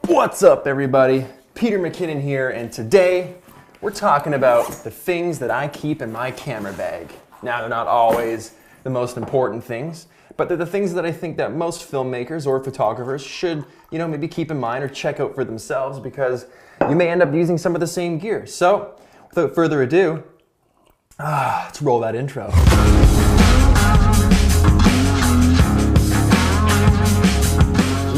What's up, everybody? Peter McKinnon here, and today we're talking about the things that I keep in my camera bag. Now, they're not always the most important things, but they're the things that I think that most filmmakers or photographers should, maybe keep in mind or check out for themselves, because you may end up using some of the same gear. So, without further ado, let's roll that intro.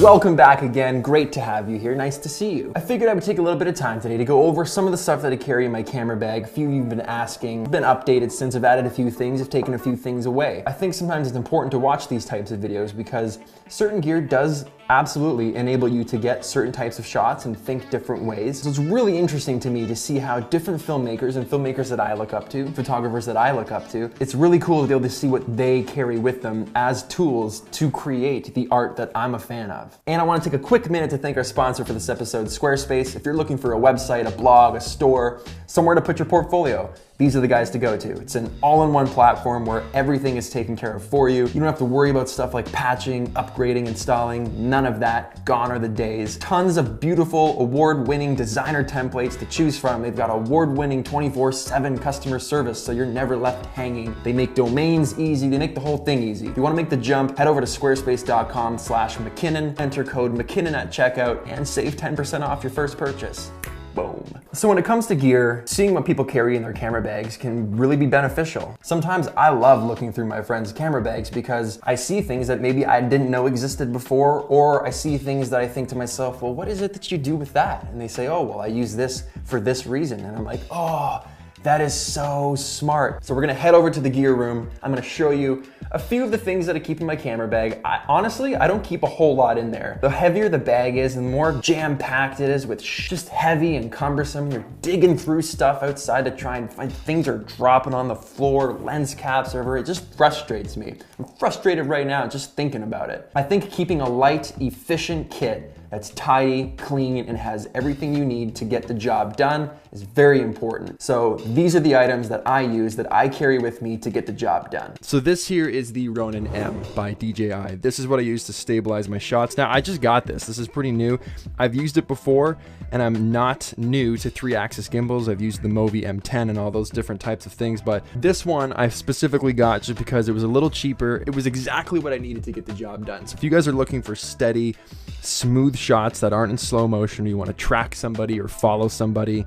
Welcome back again. Great to have you here. Nice to see you. I figured I would take a little bit of time today to go over some of the stuff that I carry in my camera bag. A few of you have been asking. I've been updated since. I've added a few things. I've taken a few things away. I think sometimes it's important to watch these types of videos because certain gear does absolutely enable you to get certain types of shots and think different ways. So it's really interesting to me to see how different filmmakers and filmmakers that I look up to, photographers that I look up to, it's really cool to be able to see what they carry with them as tools to create the art that I'm a fan of. And I want to take a quick minute to thank our sponsor for this episode, Squarespace. If you're looking for a website, a blog, a store, somewhere to put your portfolio, these are the guys to go to. It's an all-in-one platform where everything is taken care of for you. You don't have to worry about stuff like patching, upgrading, installing, none of that. Gone are the days. Tons of beautiful, award-winning designer templates to choose from. They've got award-winning 24/7 customer service, so you're never left hanging. They make domains easy. They make the whole thing easy. If you want to make the jump, head over to squarespace.com/McKinnon, enter code McKinnon at checkout, and save 10% off your first purchase. Boom. So when it comes to gear, seeing what people carry in their camera bags can really be beneficial. Sometimes I love looking through my friends' camera bags because I see things that maybe I didn't know existed before, or I see things that I think to myself, well, what is it that you do with that? And they say, oh, well, I use this for this reason. And I'm like, oh, that is so smart. So we're gonna head over to the gear room. I'm gonna show you a few of the things that I keep in my camera bag. Honestly, I don't keep a whole lot in there. The heavier the bag is, the more jam-packed it is with just heavy and cumbersome. You're digging through stuff outside to try and find things are dropping on the floor, lens caps over. It just frustrates me. I'm frustrated right now just thinking about it. I think keeping a light, efficient kit that's tidy, clean, and has everything you need to get the job done is very important. So these are the items that I use, that I carry with me to get the job done. So this here is the Ronin M by DJI. This is what I use to stabilize my shots. Now, I just got this. This is pretty new. I've used it before, and I'm not new to 3-axis gimbals. I've used the Movi M10 and all those different types of things, but this one I specifically got just because it was a little cheaper. It was exactly what I needed to get the job done. So if you guys are looking for steady, smooth shots that aren't in slow motion, you want to track somebody or follow somebody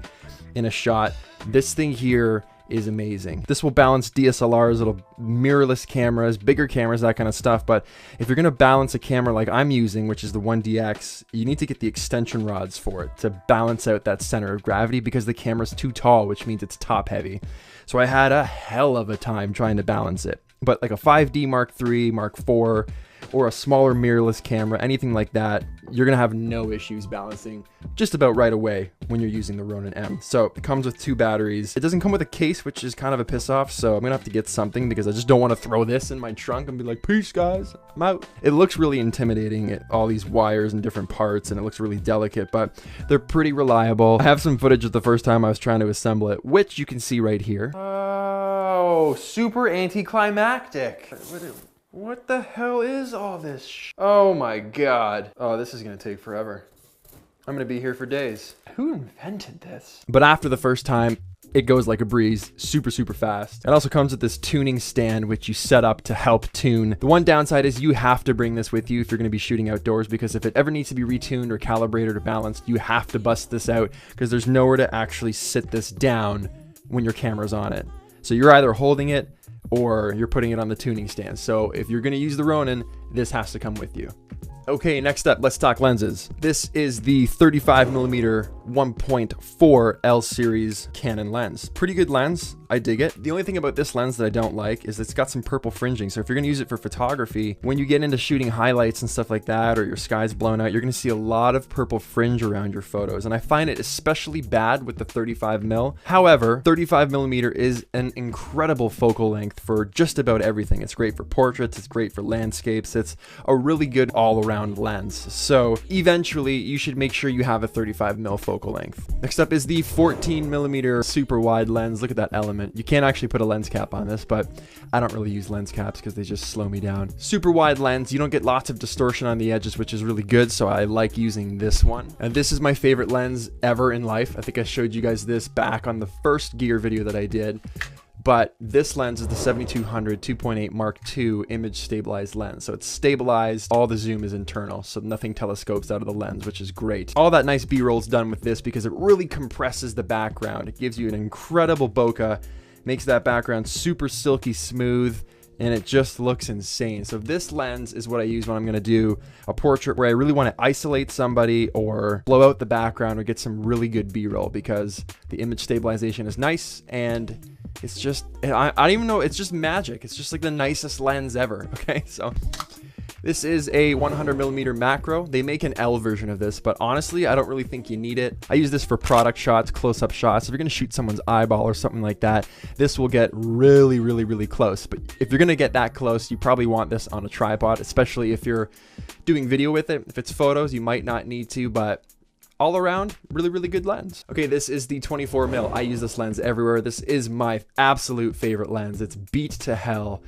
in a shot, this thing here is amazing. This will balance DSLRs, it'll mirrorless cameras, bigger cameras, that kind of stuff. But if you're gonna balance a camera like I'm using, which is the 1DX, you need to get the extension rods for it to balance out that center of gravity, because the camera's too tall, which means it's top heavy. So I had a hell of a time trying to balance it. But like a 5D Mark III, Mark IV, or a smaller mirrorless camera, anything like that, you're gonna have no issues balancing just about right away when you're using the Ronin M. So it comes with 2 batteries. It doesn't come with a case, which is kind of a piss off, so I'm gonna have to get something because I just don't want to throw this in my trunk and be like, peace guys, I'm out. It looks really intimidating, all these wires and different parts, and it looks really delicate, but they're pretty reliable. I have some footage of the first time I was trying to assemble it, which you can see right here. Oh, super anticlimactic. What the hell is all this Oh my god. Oh, this is gonna take forever. I'm gonna be here for days. Who invented this? But after the first time, it goes like a breeze, super, super fast. It also comes with this tuning stand, which you set up to help tune. The one downside is you have to bring this with you if you're gonna be shooting outdoors, because if it ever needs to be retuned or calibrated or balanced, you have to bust this out, because there's nowhere to actually sit this down when your camera's on it. So you're either holding it or you're putting it on the tuning stand. So if you're gonna use the Ronin, this has to come with you. Okay, next up, let's talk lenses. This is the 35mm 1.4 L series Canon lens. Pretty good lens, I dig it. The only thing about this lens that I don't like is it's got some purple fringing. So if you're gonna use it for photography, when you get into shooting highlights and stuff like that, or your sky's blown out, you're gonna see a lot of purple fringe around your photos. And I find it especially bad with the 35mm. However, 35mm is an incredible focal length for just about everything. It's great for portraits, it's great for landscapes, it's a really good all-around lens. So eventually you should make sure you have a 35mm focal length. Next up is the 14mm super wide lens. Look at that element. You can't actually put a lens cap on this, but I don't really use lens caps because they just slow me down. Super wide lens, you don't get lots of distortion on the edges, which is really good, so I like using this one. And this is my favorite lens ever in life. I think I showed you guys this back on the first gear video that I did. But this lens is the 7200 2.8 Mark II image stabilized lens. So it's stabilized, all the zoom is internal, so nothing telescopes out of the lens, which is great. All that nice B-roll is done with this because it really compresses the background. It gives you an incredible bokeh, makes that background super silky smooth, and it just looks insane. So this lens is what I use when I'm gonna do a portrait where I really wanna isolate somebody or blow out the background or get some really good B-roll, because the image stabilization is nice and it's just, I don't even know, it's just magic. It's just like the nicest lens ever, okay? So this is a 100mm macro. They make an L version of this, but honestly, I don't really think you need it. I use this for product shots, close-up shots. If you're gonna shoot someone's eyeball or something like that, this will get really, really, really close. But if you're gonna get that close, you probably want this on a tripod, especially if you're doing video with it. If it's photos, you might not need to, but all around, really, really good lens. Okay, this is the 24mm. I use this lens everywhere. This is my absolute favorite lens. It's beat to hell.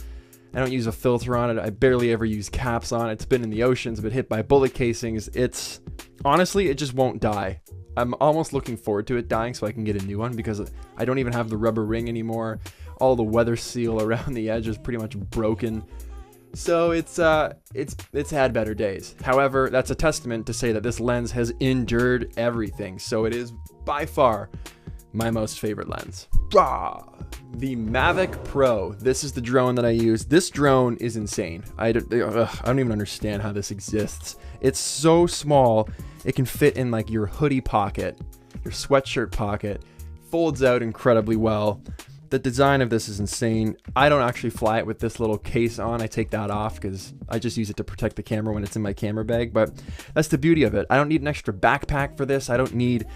I don't use a filter on it. I barely ever use caps on it. It's been in the oceans, been hit by bullet casings. It's, honestly, it just won't die. I'm almost looking forward to it dying so I can get a new one, because I don't even have the rubber ring anymore. All the weather seal around the edge is pretty much broken. So it's had better days. However, that's a testament to say that this lens has endured everything. So it is by far my most favorite lens. The Mavic Pro. This is the drone that I use. This drone is insane. I don't even understand how this exists. It's so small, it can fit in like your hoodie pocket, your sweatshirt pocket, folds out incredibly well. The design of this is insane. I don't actually fly it with this little case on. I take that off because I just use it to protect the camera when it's in my camera bag, but that's the beauty of it. I don't need an extra backpack for this. I don't need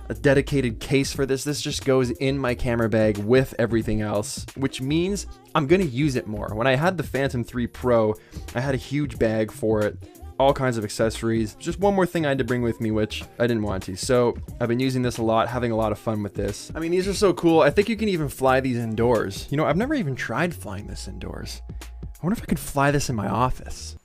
a dedicated case for this. This just goes in my camera bag with everything else, which means I'm gonna use it more. When I had the Phantom 3 Pro, I had a huge bag for it, all kinds of accessories. Just one more thing I had to bring with me, which I didn't want to. So I've been using this a lot, having a lot of fun with this. I mean, these are so cool. I think you can even fly these indoors. You know, I've never even tried flying this indoors. I wonder if I could fly this in my office.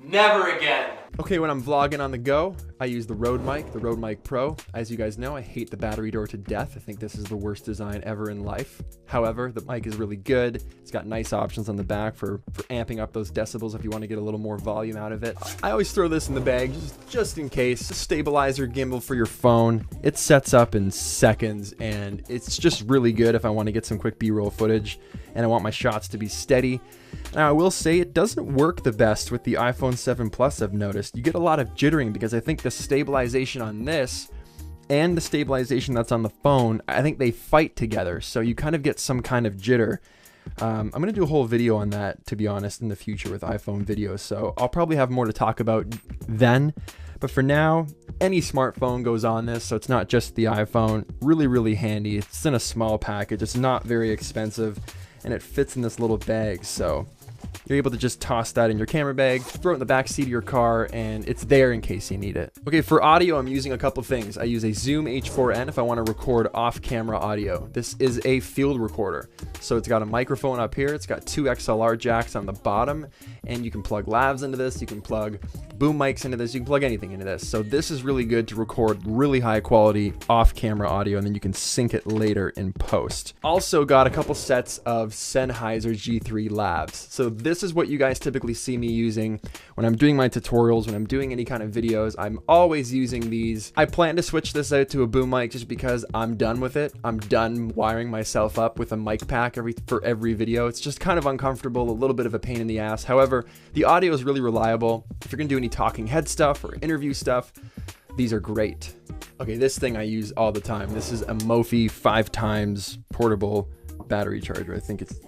Never again. Okay, when I'm vlogging on the go, I use the Rode Mic Pro. As you guys know, I hate the battery door to death. I think this is the worst design ever in life. However, the mic is really good. It's got nice options on the back for amping up those decibels if you want to get a little more volume out of it. I always throw this in the bag just in case. A stabilizer gimbal for your phone. It sets up in seconds, and it's just really good if I want to get some quick B-roll footage and I want my shots to be steady. Now, I will say it doesn't work the best with the iPhone 7 Plus, I've noticed. You get a lot of jittering because I think the stabilization on this and the stabilization that's on the phone, I think they fight together. So you kind of get some kind of jitter. I'm going to do a whole video on that, to be honest, in the future with iPhone videos. So I'll probably have more to talk about then. But for now, any smartphone goes on this, so it's not just the iPhone. Really, really handy. It's in a small package. It's not very expensive, and it fits in this little bag. So you're able to just toss that in your camera bag, throw it in the back seat of your car, and it's there in case you need it. Okay, for audio, I'm using a couple things. I use a Zoom H4n if I want to record off-camera audio. This is a field recorder. So it's got a microphone up here, it's got two XLR jacks on the bottom, and you can plug lavs into this, you can plug boom mics into this, you can plug anything into this. So this is really good to record really high quality off-camera audio, and then you can sync it later in post. Also got a couple sets of Sennheiser G3 lavs. So this is what you guys typically see me using when I'm doing my tutorials, when I'm doing any kind of videos. I'm always using these. I plan to switch this out to a boom mic just because I'm done with it. I'm done wiring myself up with a mic pack for every video. It's just kind of uncomfortable, a little bit of a pain in the ass. However, the audio is really reliable. If you're gonna do any talking head stuff or interview stuff, these are great. Okay, this thing I use all the time. This is a Mophie 5x portable battery charger. I think it's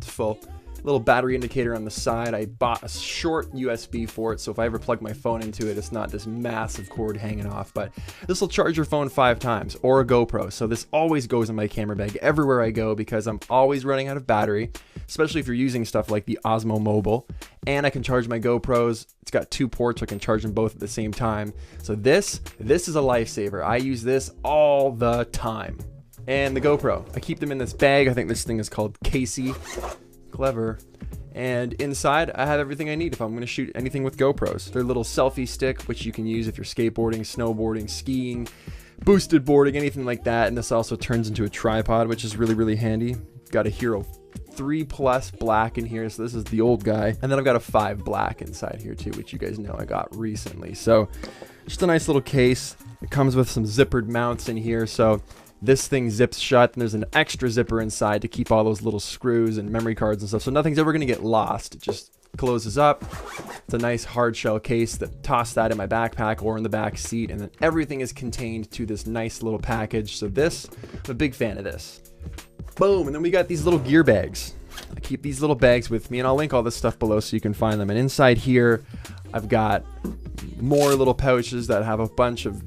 full. little battery indicator on the side. I bought a short USB for it, so if I ever plug my phone into it, it's not this massive cord hanging off. But this will charge your phone 5 times, or a GoPro. So this always goes in my camera bag everywhere I go because I'm always running out of battery, especially if you're using stuff like the Osmo Mobile. And I can charge my GoPros. It's got 2 ports, so I can charge them both at the same time. So this is a lifesaver. I use this all the time. And the GoPro, I keep them in this bag. I think this thing is called Casey. Clever. And inside I have everything I need if I'm going to shoot anything with GoPros. Their little selfie stick, which you can use if you're skateboarding, snowboarding, skiing, boosted boarding, anything like that. And this also turns into a tripod, which is really, really handy. Got a Hero 3 Plus black in here, so this is the old guy. And then I've got a 5 black inside here too, which you guys know I got recently. So just a nice little case. It comes with some zippered mounts in here, so this thing zips shut, and there's an extra zipper inside to keep all those little screws and memory cards and stuff, so nothing's ever going to get lost. It just closes up. It's a nice hard shell case that toss that in my backpack or in the back seat, and then everything is contained to this nice little package. So this, I'm a big fan of this. Boom, and then we got these little gear bags. I keep these little bags with me, and I'll link all this stuff below so you can find them. And inside here, I've got more little pouches that have a bunch of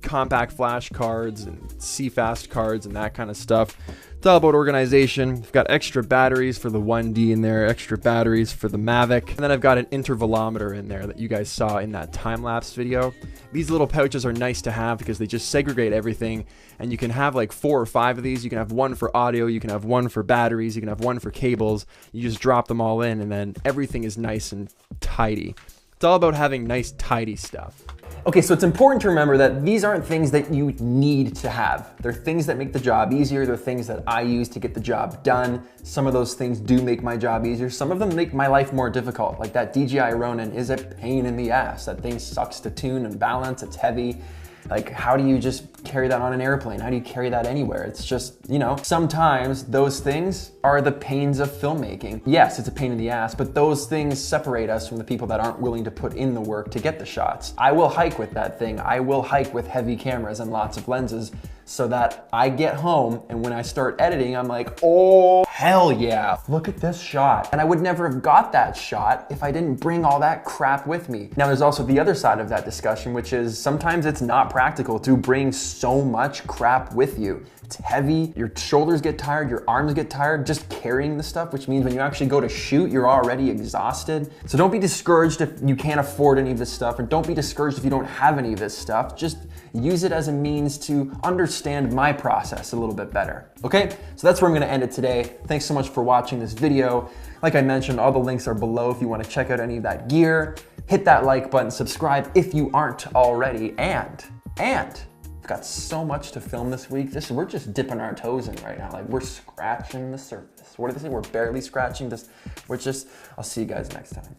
compact flash cards and CFast cards and that kind of stuff. It's all about organization. I've got extra batteries for the 1D in there, extra batteries for the Mavic, and then I've got an intervalometer in there that you guys saw in that time-lapse video. These little pouches are nice to have because they just segregate everything, and you can have like 4 or 5 of these. You can have one for audio, you can have one for batteries, you can have one for cables. You just drop them all in, and then everything is nice and tidy. It's all about having nice, tidy stuff. Okay, so it's important to remember that these aren't things that you need to have. They're things that make the job easier. They're things that I use to get the job done. Some of those things do make my job easier. Some of them make my life more difficult. Like that DJI Ronin is a pain in the ass. That thing sucks to tune and balance. It's heavy. Like, how do you just carry that on an airplane? How do you carry that anywhere? It's just, you know, sometimes those things are the pains of filmmaking. Yes, it's a pain in the ass, but those things separate us from the people that aren't willing to put in the work to get the shots. I will hike with that thing. I will hike with heavy cameras and lots of lenses so that I get home and when I start editing, I'm like, oh, hell yeah, look at this shot. And I would never have got that shot if I didn't bring all that crap with me. Now, there's also the other side of that discussion, which is sometimes it's not practical to bring so much crap with you. It's heavy, your shoulders get tired, your arms get tired just carrying the stuff, which means when you actually go to shoot, you're already exhausted. So don't be discouraged if you can't afford any of this stuff, or don't be discouraged if you don't have any of this stuff. Just use it as a means to understand my process a little bit better. Okay, so that's where I'm gonna end it today. Thanks so much for watching this video. Like I mentioned, all the links are below if you wanna check out any of that gear. Hit that like button, subscribe if you aren't already, and I've got so much to film this week. We're just dipping our toes in right now. Like, we're scratching the surface. What do they say? We're barely scratching this. I'll see you guys next time.